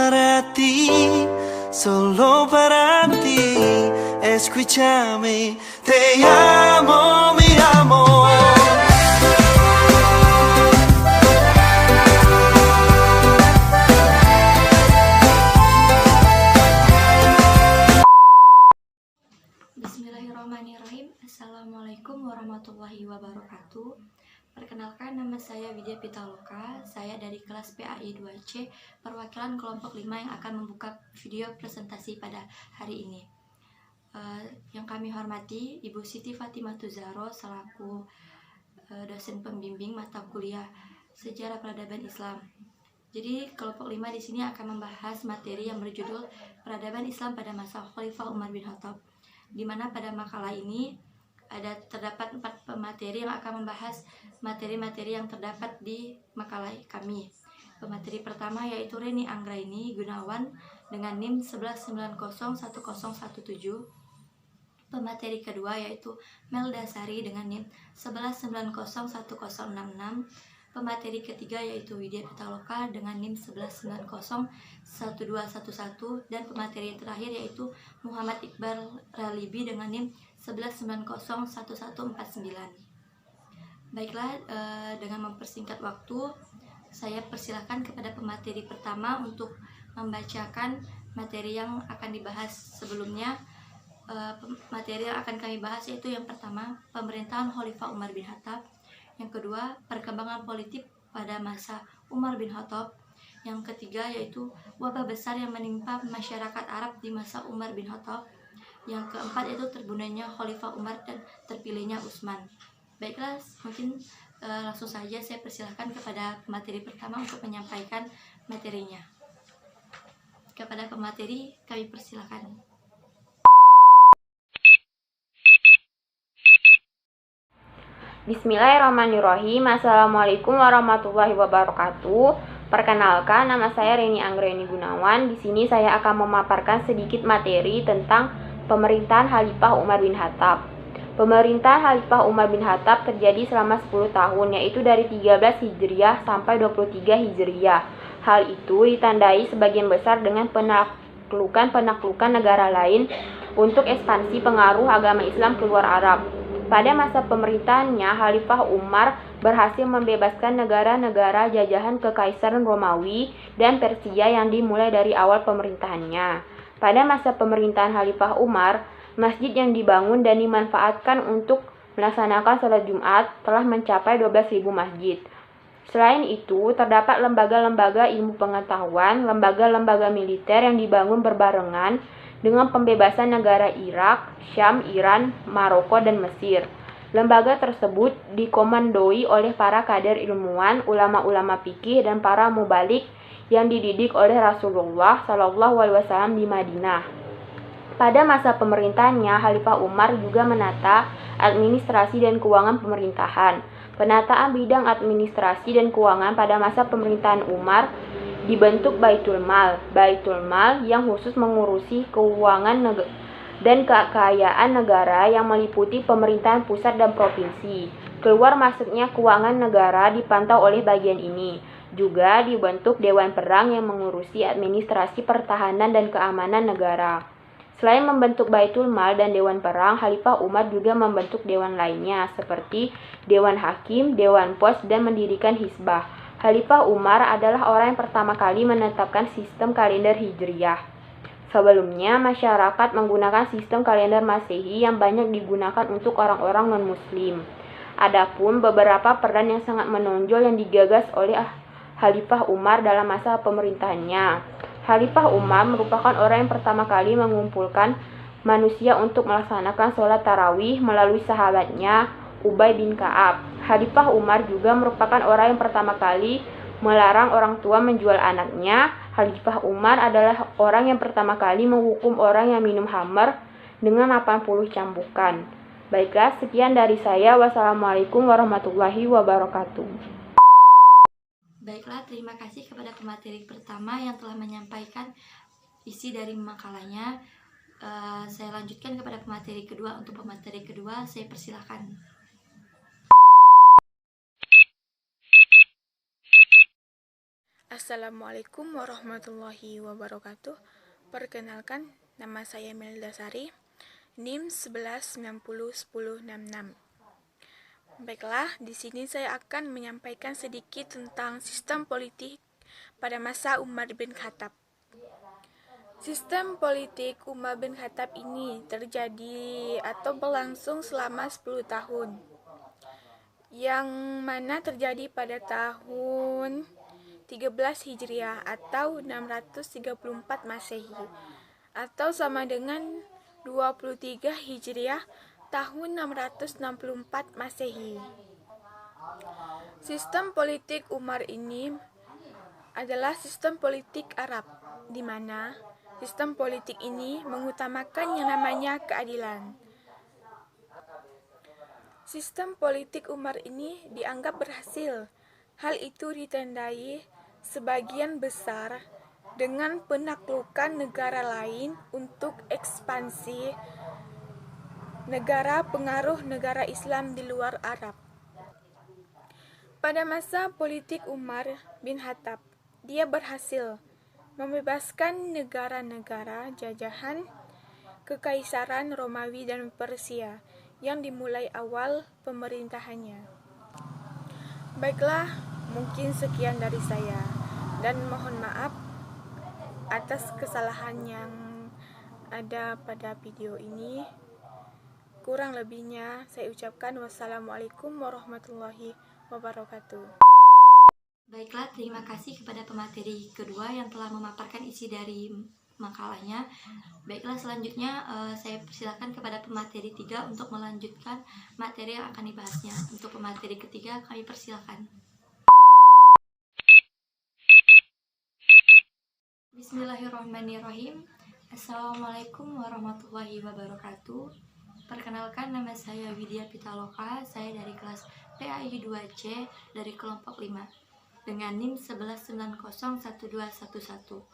para ti, solo para ti. Escúchame, te amo, mi amor. Bismillahirrahmanirrahim. Assalamualaikum warahmatullahi wabarakatuh. Perkenalkan, nama saya Widya Pitaloka. Saya dari kelas PAI 2C, perwakilan kelompok 5 yang akan membuka video presentasi pada hari ini. Yang kami hormati Ibu Siti Fatimah Tuzaro selaku dosen pembimbing mata kuliah Sejarah Peradaban Islam. Jadi kelompok 5 di sini akan membahas materi yang berjudul Peradaban Islam pada masa Khalifah Umar bin Khattab, di mana pada makalah ini terdapat 4 pemateri yang akan membahas materi-materi yang terdapat di makalah kami. Pemateri pertama yaitu Reni Anggraini Gunawan dengan NIM 11901017. Pemateri kedua yaitu Melda Sari dengan NIM 11901066. Pemateri ketiga yaitu Widya Pitaloka dengan NIM 11901211, dan pemateri terakhir yaitu Muhammad Iqbal Ralibi dengan NIM 11901149. Baiklah, dengan mempersingkat waktu, saya persilahkan kepada pemateri pertama untuk membacakan materi yang akan dibahas sebelumnya. Materi yang akan kami bahas yaitu yang pertama, pemerintahan Khalifah Umar bin Khattab. Yang kedua, perkembangan politik pada masa Umar bin Khattab. Yang ketiga yaitu wabah besar yang menimpa masyarakat Arab di masa Umar bin Khattab. Yang keempat yaitu terbunuhnya Khalifah Umar dan terpilihnya Utsman. Baiklah, mungkin langsung saja saya persilahkan kepada pemateri pertama untuk menyampaikan materinya. Kepada pemateri kami persilahkan. Bismillahirrahmanirrahim. Assalamualaikum warahmatullahi wabarakatuh. Perkenalkan, nama saya Reni Anggraini Gunawan. Di sini saya akan memaparkan sedikit materi tentang pemerintahan Khalifah Umar bin Khattab. Pemerintahan Khalifah Umar bin Khattab terjadi selama 10 tahun, yaitu dari 13 Hijriah sampai 23 Hijriah. Hal itu ditandai sebagian besar dengan penaklukan negara lain untuk ekspansi pengaruh agama Islam keluar Arab. Pada masa pemerintahannya, Khalifah Umar berhasil membebaskan negara-negara jajahan Kekaisaran Romawi dan Persia yang dimulai dari awal pemerintahannya. Pada masa pemerintahan Khalifah Umar, masjid yang dibangun dan dimanfaatkan untuk melaksanakan sholat Jumat telah mencapai 12.000 masjid. Selain itu, terdapat lembaga-lembaga ilmu pengetahuan, lembaga-lembaga militer yang dibangun berbarengan dengan pembebasan negara Irak, Syam, Iran, Maroko, dan Mesir. Lembaga tersebut dikomandoi oleh para kader ilmuwan, ulama-ulama fikih, dan para mubalik yang dididik oleh Rasulullah SAW di Madinah. Pada masa pemerintahannya, Khalifah Umar juga menata administrasi dan keuangan pemerintahan. Penataan bidang administrasi dan keuangan pada masa pemerintahan Umar dibentuk Baitul Mal yang khusus mengurusi keuangan dan kekayaan negara yang meliputi pemerintahan pusat dan provinsi. Keluar masuknya keuangan negara dipantau oleh bagian ini. Juga dibentuk Dewan Perang yang mengurusi administrasi pertahanan dan keamanan negara. Selain membentuk Baitul Mal dan Dewan Perang, Khalifah Umar juga membentuk dewan lainnya seperti Dewan Hakim, Dewan Pos, dan mendirikan Hizbah. Khalifah Umar adalah orang yang pertama kali menetapkan sistem kalender Hijriyah. Sebelumnya, masyarakat menggunakan sistem kalender Masehi yang banyak digunakan untuk orang-orang non-Muslim. Adapun beberapa peran yang sangat menonjol yang digagas oleh Khalifah Umar dalam masa pemerintahannya. Khalifah Umar merupakan orang yang pertama kali mengumpulkan manusia untuk melaksanakan sholat tarawih melalui sahabatnya Ubay bin Ka'ab. Khalifah Umar juga merupakan orang yang pertama kali melarang orang tua menjual anaknya. Khalifah Umar adalah orang yang pertama kali menghukum orang yang minum khamr dengan 80 cambukan. Baiklah, sekian dari saya. Wassalamualaikum warahmatullahi wabarakatuh. Baiklah, terima kasih kepada pemateri pertama yang telah menyampaikan isi dari makalahnya. Saya lanjutkan kepada pemateri kedua. Untuk pemateri kedua, saya persilahkan. Assalamualaikum warahmatullahi wabarakatuh. Perkenalkan, nama saya Melda Sari, NIM 11901066. Baiklah, di sini saya akan menyampaikan sedikit tentang sistem politik pada masa Umar bin Khattab. Sistem politik Umar bin Khattab ini terjadi atau berlangsung selama 10 tahun, yang mana terjadi pada tahun 13 Hijriah atau 634 Masehi atau sama dengan 23 Hijriah tahun 664 Masehi. Sistem politik Umar ini adalah sistem politik Arab, di mana sistem politik ini mengutamakan yang namanya keadilan. Sistem politik Umar ini dianggap berhasil. Hal itu ditandai sebagian besar dengan penaklukan negara lain untuk ekspansi negara pengaruh negara Islam di luar Arab. Pada masa politik Umar bin Khattab, dia berhasil membebaskan negara-negara jajahan Kekaisaran Romawi dan Persia yang dimulai awal pemerintahannya. Baiklah, mungkin sekian dari saya, dan mohon maaf atas kesalahan yang ada pada video ini. Kurang lebihnya saya ucapkan wassalamualaikum warahmatullahi wabarakatuh. Baiklah, terima kasih kepada pemateri kedua yang telah memaparkan isi dari makalahnya. Baiklah, selanjutnya saya persilakan kepada pemateri 3 untuk melanjutkan materi yang akan dibahasnya. Untuk pemateri ketiga, kami persilakan. Bismillahirrahmanirrahim. Assalamualaikum warahmatullahi wabarakatuh. Perkenalkan, nama saya Widya Pitaloka. Saya dari kelas PAI 2C dari kelompok 5 dengan NIM 11901211.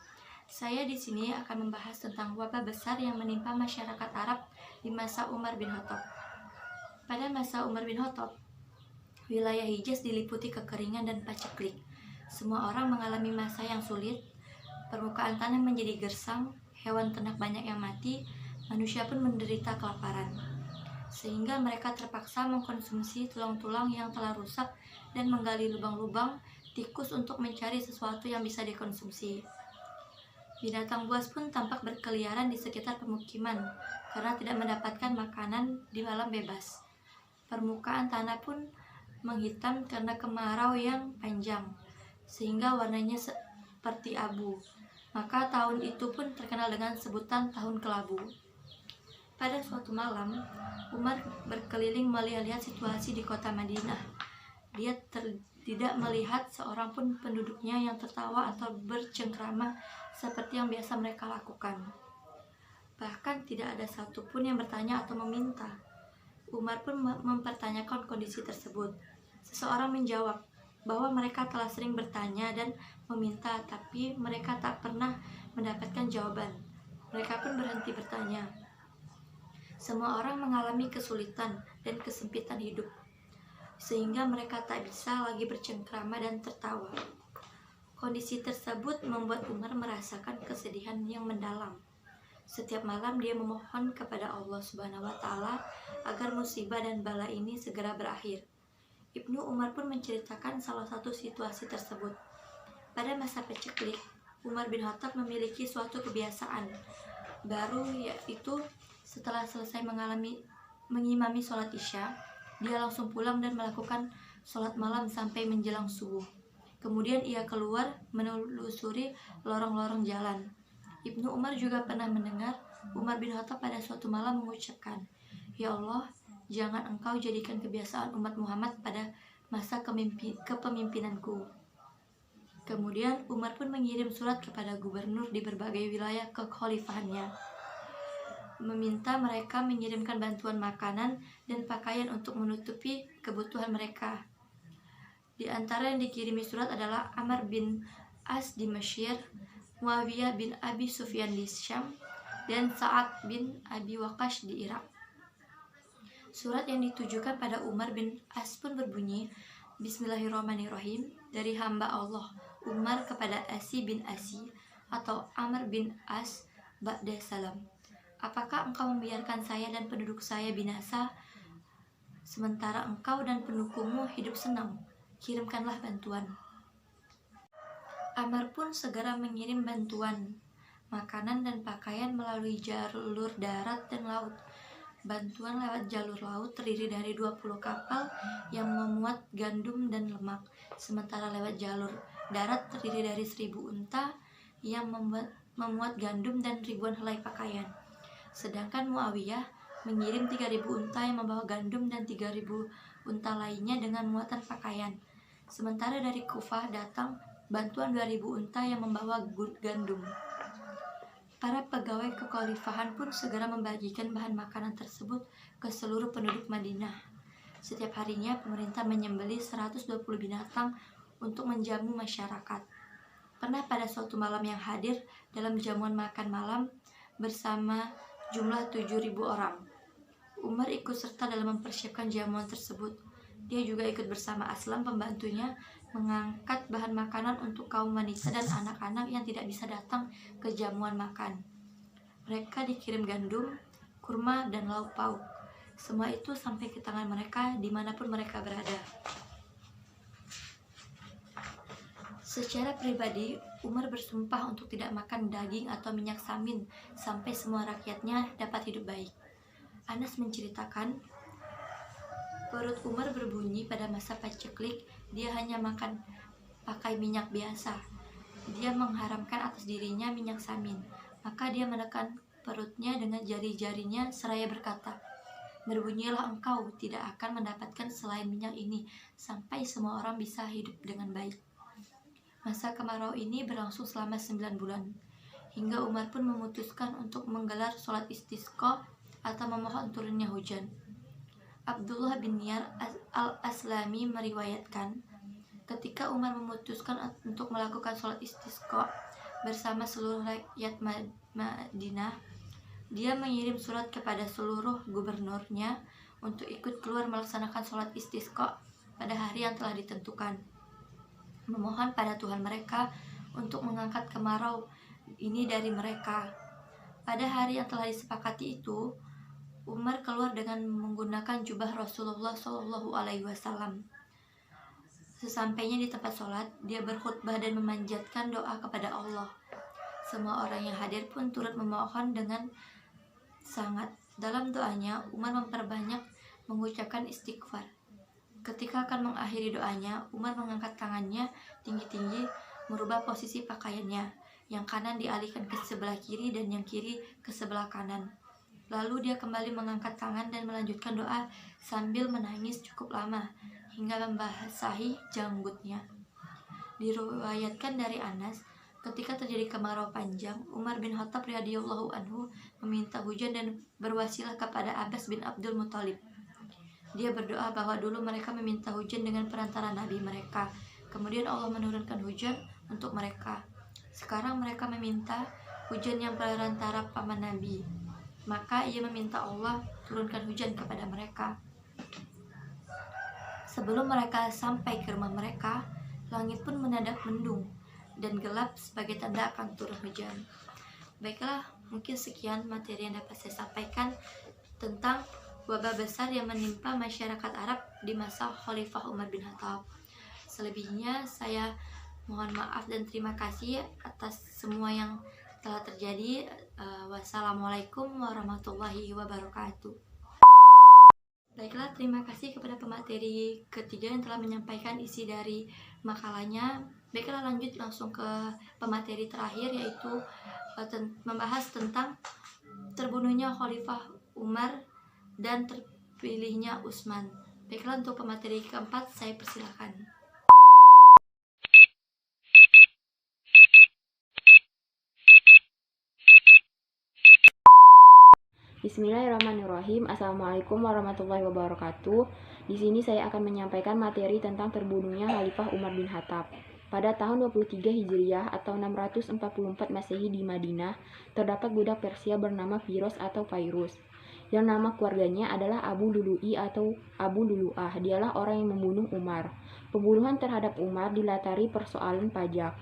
Saya di sini akan membahas tentang wabah besar yang menimpa masyarakat Arab di masa Umar bin Khattab. Pada masa Umar bin Khattab, wilayah Hijaz diliputi kekeringan dan paceklik. Semua orang mengalami masa yang sulit. Permukaan tanah menjadi gersang, hewan ternak banyak yang mati, manusia pun menderita kelaparan. Sehingga mereka terpaksa mengkonsumsi tulang-tulang yang telah rusak dan menggali lubang-lubang tikus untuk mencari sesuatu yang bisa dikonsumsi. Binatang buas pun tampak berkeliaran di sekitar pemukiman karena tidak mendapatkan makanan di malam bebas. Permukaan tanah pun menghitam karena kemarau yang panjang, sehingga warnanya seperti abu. Maka tahun itu pun terkenal dengan sebutan tahun kelabu. Pada suatu malam, Umar berkeliling melihat situasi di kota Madinah. Dia tidak melihat seorang pun penduduknya yang tertawa atau bercengkrama seperti yang biasa mereka lakukan. Bahkan tidak ada satupun yang bertanya atau meminta. Umar pun mempertanyakan kondisi tersebut. Seseorang menjawab bahwa mereka telah sering bertanya dan meminta, tapi mereka tak pernah mendapatkan jawaban. Mereka pun berhenti bertanya. Semua orang mengalami kesulitan dan kesempitan hidup, sehingga mereka tak bisa lagi bercengkrama dan tertawa. Kondisi tersebut membuat Umar merasakan kesedihan yang mendalam. Setiap malam dia memohon kepada Allah Subhanahu wa Ta'ala agar musibah dan bala ini segera berakhir. Ibnu Umar pun menceritakan salah satu situasi tersebut. Pada masa paceklik, Umar bin Khattab memiliki suatu kebiasaan baru, yaitu setelah selesai mengimami sholat Isya, dia langsung pulang dan melakukan sholat malam sampai menjelang subuh. Kemudian ia keluar menelusuri lorong-lorong jalan. Ibnu Umar juga pernah mendengar Umar bin Khattab pada suatu malam mengucapkan, "Ya Allah, jangan engkau jadikan kebiasaan umat Muhammad pada masa kepemimpinanku." Kemudian Umar pun mengirim surat kepada gubernur di berbagai wilayah kekhalifahannya, meminta mereka mengirimkan bantuan makanan dan pakaian untuk menutupi kebutuhan mereka. Di antara yang dikirimi surat adalah Amr bin As di Mesir, Muawiyah bin Abi Sufyan di Syam, dan Sa'ad bin Abi Waqqas di Irak. Surat yang ditujukan pada Umar bin As pun berbunyi, "Bismillahirrahmanirrahim, dari hamba Allah Umar kepada Asi bin Asi atau Amr bin As ba'da salam. Apakah engkau membiarkan saya dan penduduk saya binasa, sementara engkau dan pendukungmu hidup senang? Kirimkanlah bantuan. Amr pun segera mengirim bantuan, makanan dan pakaian melalui jalur darat dan laut. Bantuan lewat jalur laut terdiri dari 20 kapal yang memuat gandum dan lemak, sementara lewat jalur darat terdiri dari 1000 unta yang memuat gandum dan ribuan helai pakaian. Sedangkan Muawiyah mengirim 3000 unta yang membawa gandum dan 3000 unta lainnya dengan muatan pakaian. Sementara dari Kufah datang bantuan 2000 unta yang membawa gandum. Para pegawai kekhalifahan pun segera membagikan bahan makanan tersebut ke seluruh penduduk Madinah. Setiap harinya pemerintah menyembelih 120 binatang untuk menjamu masyarakat. Pernah pada suatu malam yang hadir dalam jamuan makan malam bersama jumlah 7.000 orang. Umar ikut serta dalam mempersiapkan jamuan tersebut. Dia juga ikut bersama Aslam pembantunya mengangkat bahan makanan untuk kaum wanita dan anak-anak yang tidak bisa datang ke jamuan makan. Mereka dikirim gandum, kurma, dan lauk pauk. Semua itu sampai ke tangan mereka dimanapun mereka berada. Secara pribadi, Umar bersumpah untuk tidak makan daging atau minyak samin sampai semua rakyatnya dapat hidup baik. Anas menceritakan, perut Umar berbunyi pada masa paceklik, dia hanya makan pakai minyak biasa. Dia mengharamkan atas dirinya minyak samin, maka dia menekan perutnya dengan jari-jarinya seraya berkata, berbunyilah engkau tidak akan mendapatkan selain minyak ini sampai semua orang bisa hidup dengan baik. Masa kemarau ini berlangsung selama 9 bulan, hingga Umar pun memutuskan untuk menggelar sholat istisqa atau memohon turunnya hujan. Abdullah bin Niyar al-Aslami meriwayatkan, ketika Umar memutuskan untuk melakukan sholat istisqa bersama seluruh rakyat Madinah, dia mengirim surat kepada seluruh gubernurnya untuk ikut keluar melaksanakan sholat istisqa pada hari yang telah ditentukan, memohon pada Tuhan mereka untuk mengangkat kemarau ini dari mereka. Pada hari yang telah disepakati itu, Umar keluar dengan menggunakan jubah Rasulullah SAW. Sesampainya di tempat sholat, dia berkhutbah dan memanjatkan doa kepada Allah. Semua orang yang hadir pun turut memohon dengan sangat. Dalam doanya, Umar memperbanyak mengucapkan istighfar. Ketika akan mengakhiri doanya, Umar mengangkat tangannya tinggi-tinggi, merubah posisi pakaiannya. Yang kanan dialihkan ke sebelah kiri dan yang kiri ke sebelah kanan. Lalu dia kembali mengangkat tangan dan melanjutkan doa sambil menangis cukup lama hingga membasahi janggutnya. Diriwayatkan dari Anas, ketika terjadi kemarau panjang, Umar bin Khattab radhiyallahu anhu meminta hujan dan berwasilah kepada Abbas bin Abdul Muthalib. Dia berdoa bahwa dulu mereka meminta hujan dengan perantara nabi mereka, kemudian Allah menurunkan hujan untuk mereka. Sekarang mereka meminta hujan yang perantara paman nabi, maka ia meminta Allah turunkan hujan kepada mereka. Sebelum mereka sampai ke rumah mereka, langit pun mendadak mendung dan gelap sebagai tanda akan turun hujan. Baiklah, mungkin sekian materi yang dapat saya sampaikan tentang wabah besar yang menimpa masyarakat Arab di masa Khalifah Umar bin Khattab. Selebihnya saya mohon maaf dan terima kasih atas semua yang telah terjadi. Wassalamualaikum warahmatullahi wabarakatuh. Baiklah, terima kasih kepada pemateri ketiga yang telah menyampaikan isi dari makalahnya. Baiklah, lanjut langsung ke pemateri terakhir, yaitu membahas tentang terbunuhnya Khalifah Umar dan terpilihnya Utsman. Baiklah, untuk pemateri keempat saya persilakan. Bismillahirrahmanirrahim. Assalamualaikum warahmatullahi wabarakatuh. Di sini saya akan menyampaikan materi tentang terbunuhnya Khalifah Umar bin Khattab. Pada tahun 23 Hijriah atau 644 Masehi di Madinah, terdapat budak Persia bernama Firoz atau Fairuz, yang nama keluarganya adalah Abu Lulu'i atau Abu Lulu'ah. Dialah orang yang membunuh Umar. Pembunuhan terhadap Umar dilatari persoalan pajak.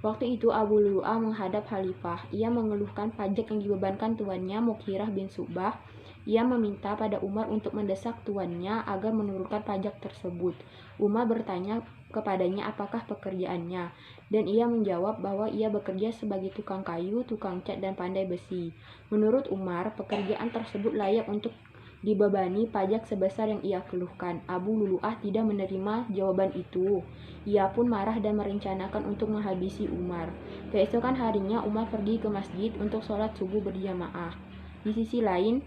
Waktu itu Abu Lu'lu'ah menghadap khalifah. Ia mengeluhkan pajak yang dibebankan tuannya Mughirah bin Syu'bah. Ia meminta pada Umar untuk mendesak tuannya agar menurunkan pajak tersebut. Umar bertanya kepadanya apakah pekerjaannya, dan ia menjawab bahwa ia bekerja sebagai tukang kayu, tukang cat, dan pandai besi. Menurut Umar, pekerjaan tersebut layak untuk dibebani pajak sebesar yang ia keluhkan. Abu Lu'lu'ah tidak menerima jawaban itu. Ia pun marah dan merencanakan untuk menghabisi Umar. Keesokan harinya Umar pergi ke masjid untuk sholat subuh berjamaah. Di sisi lain,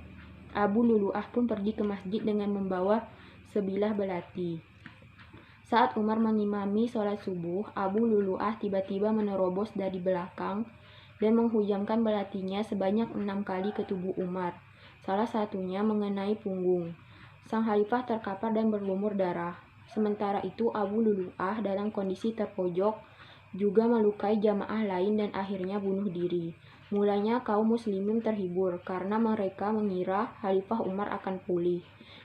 Abu Lu'lu'ah pun pergi ke masjid dengan membawa sebilah belati. Saat Umar mengimami sholat subuh, Abu Lu'lu'ah tiba-tiba menerobos dari belakang dan menghujamkan belatinya sebanyak 6 kali ke tubuh Umar. Salah satunya mengenai punggung. Sang khalifah terkapar dan berlumur darah. Sementara itu Abu Lu'lu'ah dalam kondisi terpojok juga melukai jamaah lain dan akhirnya bunuh diri. Mulanya kaum muslimin terhibur karena mereka mengira Khalifah Umar akan pulih.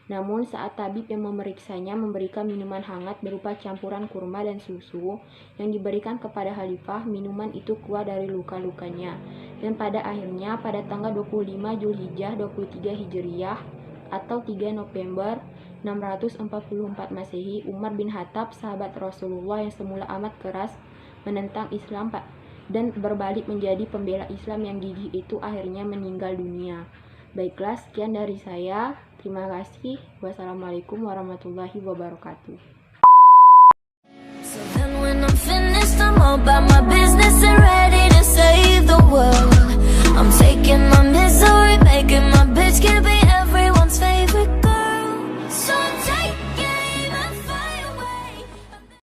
Namun saat tabib yang memeriksanya memberikan minuman hangat berupa campuran kurma dan susu yang diberikan kepada Khalifah, minuman itu keluar dari luka-lukanya. Dan pada akhirnya pada tanggal 25 Zulhijjah 23 Hijriyah atau 3 November 644 Masehi, Umar bin Khattab, sahabat Rasulullah yang semula amat keras menentang Islam dan berbalik menjadi pembela Islam yang gigih itu, akhirnya meninggal dunia. Baiklah, sekian dari saya. Terima kasih. Wassalamualaikum warahmatullahi wabarakatuh. So then when I'm finished, I'm all about my business and ready to save the world.